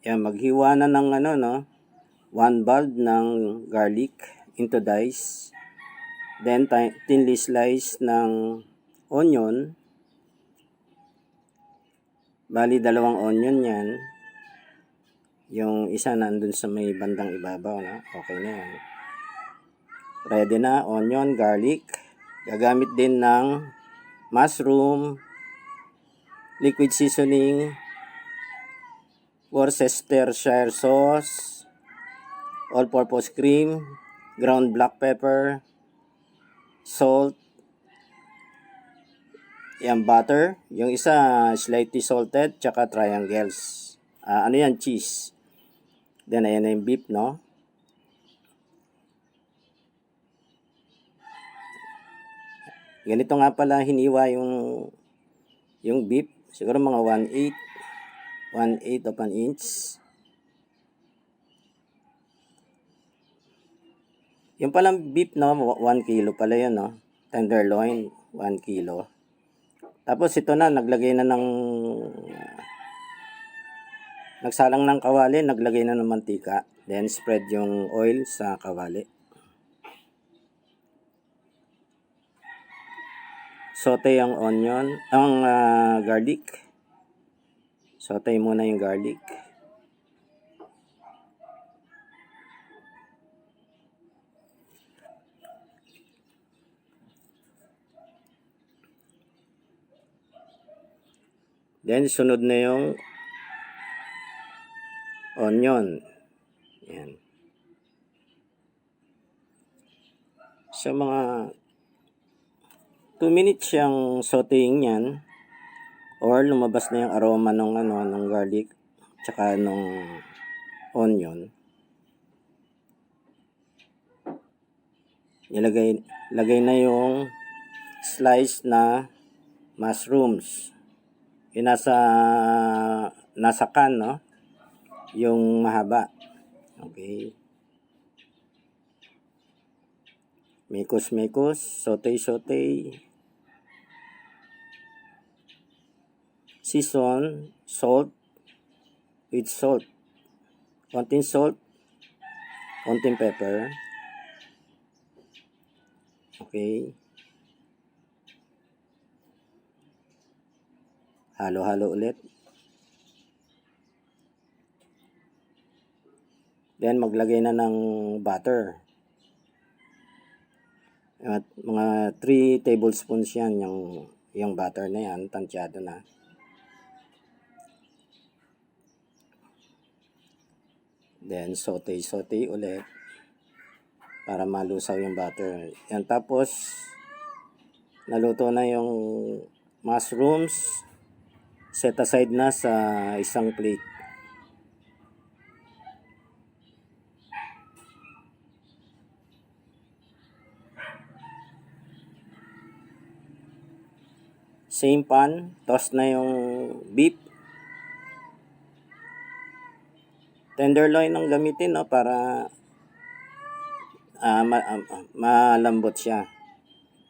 Yan, maghiwa na ng ano, no? 1 bulb ng garlic into dice. Then, thinly slice ng onion. Bali, 2 onion yan. Yung isa nandun sa may bandang ibabaw, no? Okay na yan. Ready na, onion, garlic. Gagamit din ng mushroom, liquid seasoning, Worcestershire sauce, all-purpose cream, ground black pepper, salt, yan, butter. Yung isa slightly salted, tsaka triangles. Ano yan, cheese. Then ayan na yung beef, no? Ganito nga pala hiniwa yung beef. Siguro mga 1/8 of an inch. Yung palang beef, no, 1 kilo pala yun, no? Tenderloin, 1 kilo. Tapos ito na, nagsalang ng kawali, naglagay na ng mantika. Then spread yung oil sa kawali. Saute ang onion, garlic. Saute muna yung garlic. Then sunod na yung onion. Yan. So mga 2 minutes siyang sauteing yan, or lumabas na yung aroma ng garlic tsaka nung onion. Lagay na yung slice na mushrooms. Yung nasa can, no? Yung mahaba. Okay. Mekos, saute. Season, salt, with salt. Konting salt, konting pepper. Okay. Halo-halo ulit. Then maglagay na ng butter. At mga 3 tablespoons yan yung butter na yan, tansyado na. Then saute ulit para malusaw yung butter. Yan, tapos naluto na yung mushrooms. Set aside na sa isang plate. Same pan, toss na yung beef. Tenderloin ang gamitin, no, para malambot siya.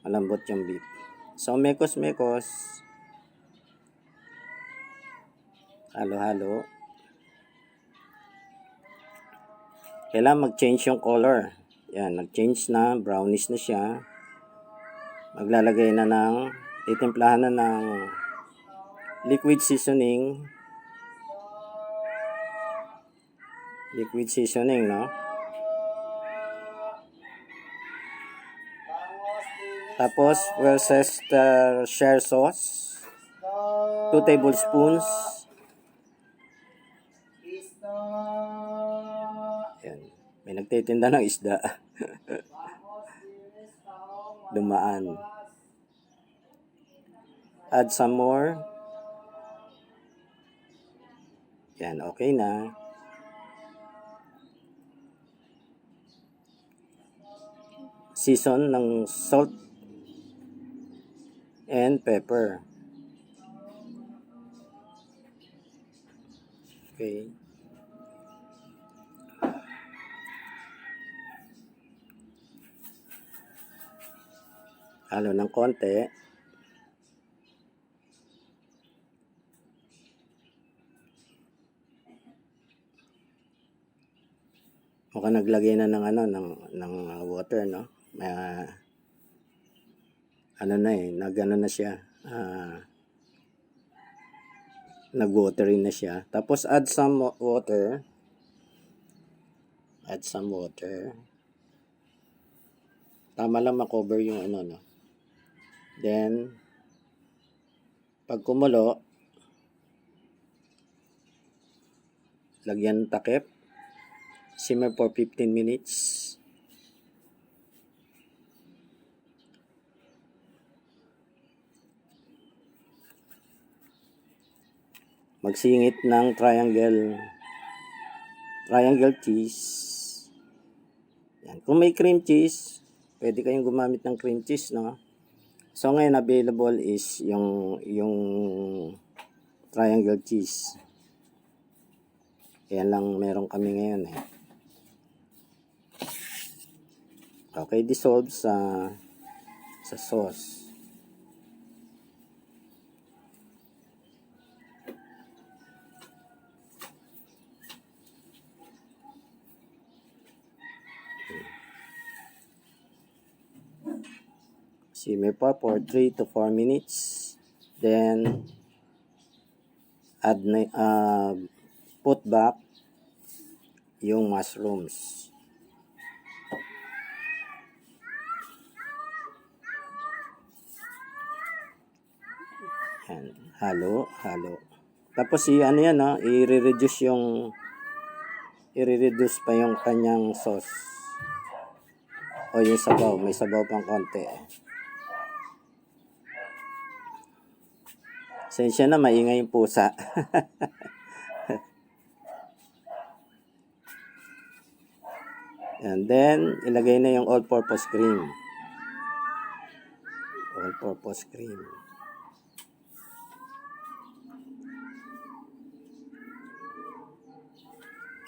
Malambot yung beef. So mekos. Halo-halo. Kailangan mag-change yung color. Yan, nag-change na, brownish na siya. Maglalagay na titimplahan na ng liquid seasoning. No? Tapos, Worcestershire sauce. 2 tablespoons. Yan. May nagtitinda ng isda. Dumaan. Add some more. Yan, okay na. Season ng salt and pepper. Okay. Halo ng konti. Mukhang naglagay na ng ng water, no? Ano na eh, nagano na siya. Nag-watery na siya. Tapos add some water. Add some water. Tama lang makover yung no. Then pag kumulo, lagyan takip. Simmer for 15 minutes. Magsingit ng triangle cheese. Yan. Kung may cream cheese, pwede kayong gumamit ng cream cheese, no? So ngayon available is yung triangle cheese. Yan lang meron kami ngayon eh. Okay, dissolve sa sauce. Simmer pa for 3 to 4 minutes. Then add put back yung mushrooms. Yan, halo. Tapos ano yan, no? I-reduce pa yung kanyang sauce. O yung sabaw, may sabaw pang konti. Sensya na, maingay yung pusa. And then, ilagay na yung all-purpose cream. All-purpose cream.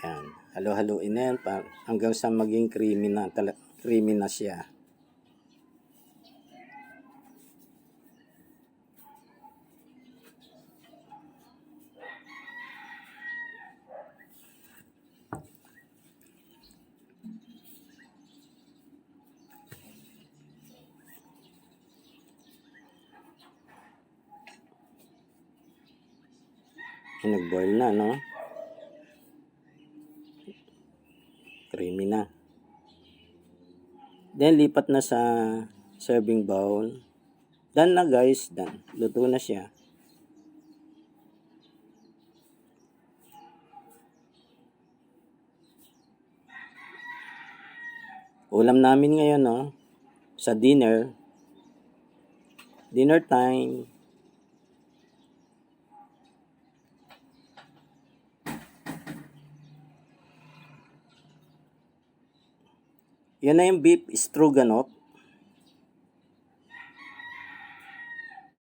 Yan. Halo-haluin na yan hanggang sa maging creamy na siya. Nag-boil na, no? Creamy na. Then, lipat na sa serving bowl. Done na, guys. Done. Luto na siya. Ulam namin ngayon, no? Sa dinner. Dinner time. Yan na yung beef stroganoff.